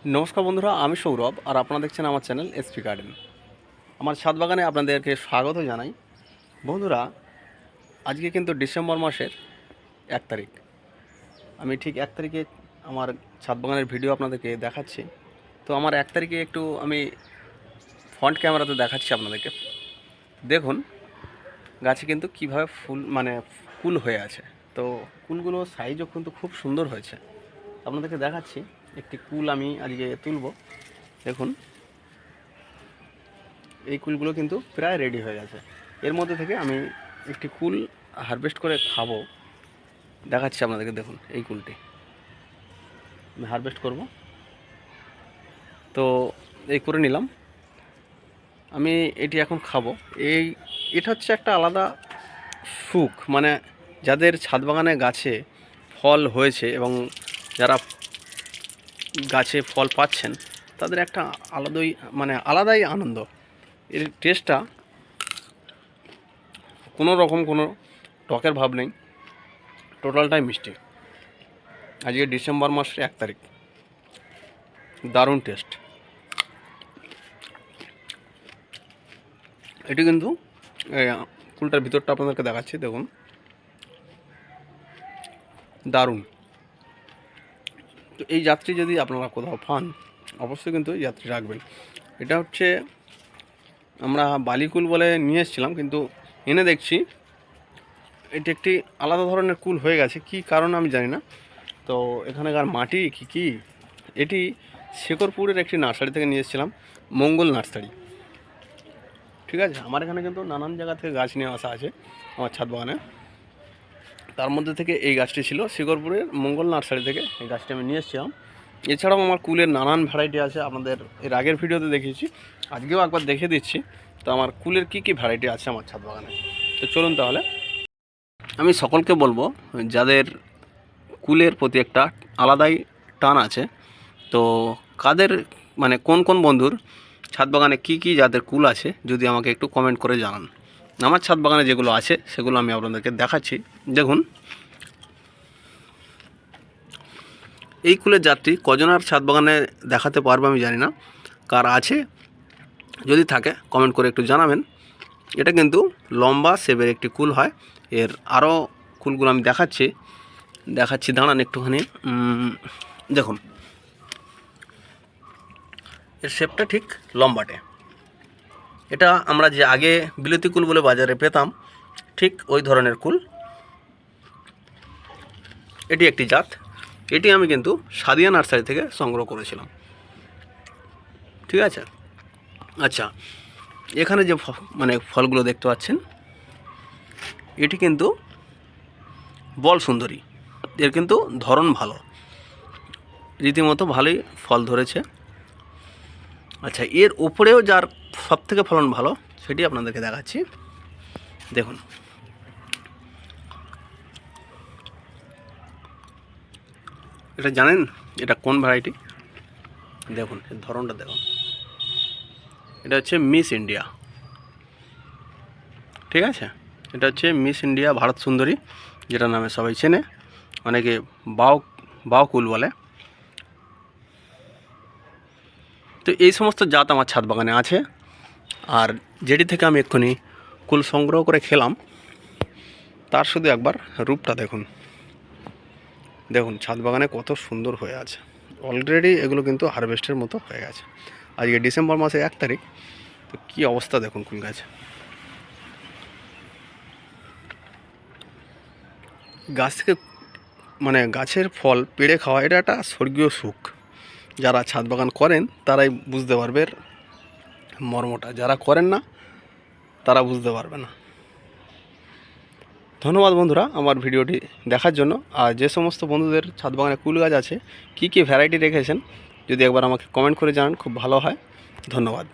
নমস্কার বন্ধুরা, আমি সৌরভ আর আপনারা দেখছেন আমার চ্যানেল এসপি গার্ডেন। আমার ছাদ বাগানে আপনাদেরকে স্বাগত জানাই। বন্ধুরা, আজকে কিন্তু ডিসেম্বর মাসের 1 তারিখ। আমি ঠিক 1 তারিখে আমার ছাদ বাগানের ভিডিও আপনাদেরকে দেখাচ্ছি। তো আমার 1 তারিখে একটু আমি ফ্রন্ট ক্যামেরাতে দেখাচ্ছি আপনাদেরকে। দেখুন গাছে কিন্তু কীভাবে কুল হয়ে আছে। তো কুলগুলো সাইজও কিন্তু খুব সুন্দর হয়েছে। আপনাদেরকে দেখাচ্ছি একটি কুল আমি আজকে তুলব। দেখুন এই কুলগুলো কিন্তু প্রায় রেডি হয়ে গেছে। এর মধ্যে থেকে আমি একটি কুল হারভেস্ট করে খাবো, দেখাচ্ছি আপনাদেরকে। দেখুন এই কুলটি আমি হারভেস্ট করব। তো এই করে নিলাম আমি, এটি এখন খাবো। এটা হচ্ছে একটা আলাদা সুখ, যাদের ছাদ বাগানে গাছে ফল হয়েছে এবং যারা গাছে ফল পাচ্ছেন তাদের একটা আলাদাই আনন্দ। এর টেস্টটা কোনো টকের ভাব নেই, টোটালটাই মিষ্টি। আজকে ডিসেম্বর মাসের 1 তারিখ, দারুণ টেস্ট। এটি কিন্তু কুলটার ভিতরটা আপনাদেরকে দেখাচ্ছি, দেখুন দারুণ। তো এই যাত্রী যদি আপনারা কোথাও পান অবশ্যই কিন্তু এই যাত্রী রাখবেন। এটা হচ্ছে আমরা বালিকুল বলে নিয়ে এসেছিলাম, কিন্তু এনে দেখছি এটি একটি আলাদা ধরনের কুল হয়ে গেছে। কি কারণ আমি জানি না। তো এখানকার মাটি কি এটি শেখরপুরের একটি নার্সারি থেকে নিয়ে এসেছিলাম, মঙ্গল নার্সারি। ঠিক আছে, আমার এখানে কিন্তু নানান জায়গা থেকে গাছ নিয়ে আসা আছে আমার ছাদ বাগানে। তার মধ্যে থেকে এই গাছটি ছিল শেখরপুরের মঙ্গল নার্সারি থেকে। এই গাছটি আমি নিয়ে এসেছিলাম। এছাড়াও আমার কুলের নানান ভ্যারাইটি আছে, আপনাদের এর আগের ভিডিওতে দেখিয়েছি, আজকেও একবার দেখে দিচ্ছি। তো আমার কুলের কি ভ্যারাইটি আছে আমার ছাদ বাগানে। তো চলুন তাহলে। আমি সকলকে বলবো, যাদের কুলের প্রতি একটা আলাদাই টান আছে, তো কাদের কোন বন্ধুর ছাদ বাগানে কি জাতের কুল আছে যদি আমাকে একটু কমেন্ট করে জানান। আমার ছাদ বাগানে যেগুলো আছে সেগুলো আমি আপনাদেরকে দেখাচ্ছি। দেখুন এই কুলের জাতটি কজনার ছাদ বাগানে দেখাতে পারবো আমি জানি না, কার আছে যদি থাকে কমেন্ট করে একটু জানাবেন। এটা কিন্তু লম্বা শেপের একটি কুল হয়। এর আরও কুলগুলো আমি দেখাচ্ছি দাঁড়ান একটুখানি। দেখুন এর শেপটা ঠিক লম্বাটে। এটা আমরা যে আগে বিলেতি কুল বলে বাজারে পেতাম, ঠিক ওই ধরনের কুল। এটি একটি জাত। এটি আমি কিন্তু সাদিয়া নার্সারি থেকে সংগ্রহ করেছিলাম। ঠিক আছে। আচ্ছা, এখানে যে ফলগুলো দেখতে পাচ্ছেন এটি কিন্তু বল সুন্দরী। এর কিন্তু ধরন ভালো, রীতিমতো ভালোই ফল ধরেছে। আচ্ছা, এর উপরেও যার সবথেকে ফলন ভালো সেটি আপনাদেরকে দেখাচ্ছি। দেখুন এটা জানেন এটা কোন ভ্যারাইটি? দেখুন এর ধরনটা দেখুন। এটা হচ্ছে মিস ইন্ডিয়া। ঠিক আছে, এটা হচ্ছে মিস ইন্ডিয়া ভারত সুন্দরী, যেটা নামে সবাই চেনে, অনেকে বাও কুল বলে। তো এই সমস্ত জাত আমার ছাদ বাগানে আছে। আর যেটি থেকে আমি এক্ষুনি কুল সংগ্রহ করে খেলাম তার শুধু একবার রূপটা দেখুন। দেখুন ছাদ বাগানে কত সুন্দর হয়ে আছে। অলরেডি এগুলো কিন্তু হারভেস্টের মতো হয়ে গেছে। আজকে ডিসেম্বর মাসের 1 তারিখ। তো কী অবস্থা দেখুন কুল গাছে। গাছ থেকে গাছের ফল পেড়ে খাওয়া এটা একটা স্বর্গীয় সুখ। যারা ছাদ বাগান করেন তারাই বুঝতে পারবে এর মর্মটা, যারা করেন না তারা বুঝতে পারবে না। ধন্যবাদ বন্ধুরা আমার ভিডিওটি দেখার জন্য। আর যে সমস্ত বন্ধুদের ছাদ বাগানে কুল গাছ আছে, কি ভ্যারাইটি রেখেছেন যদি একবার আমাকে কমেন্ট করে জানান, খুব ভালো হয়। ধন্যবাদ।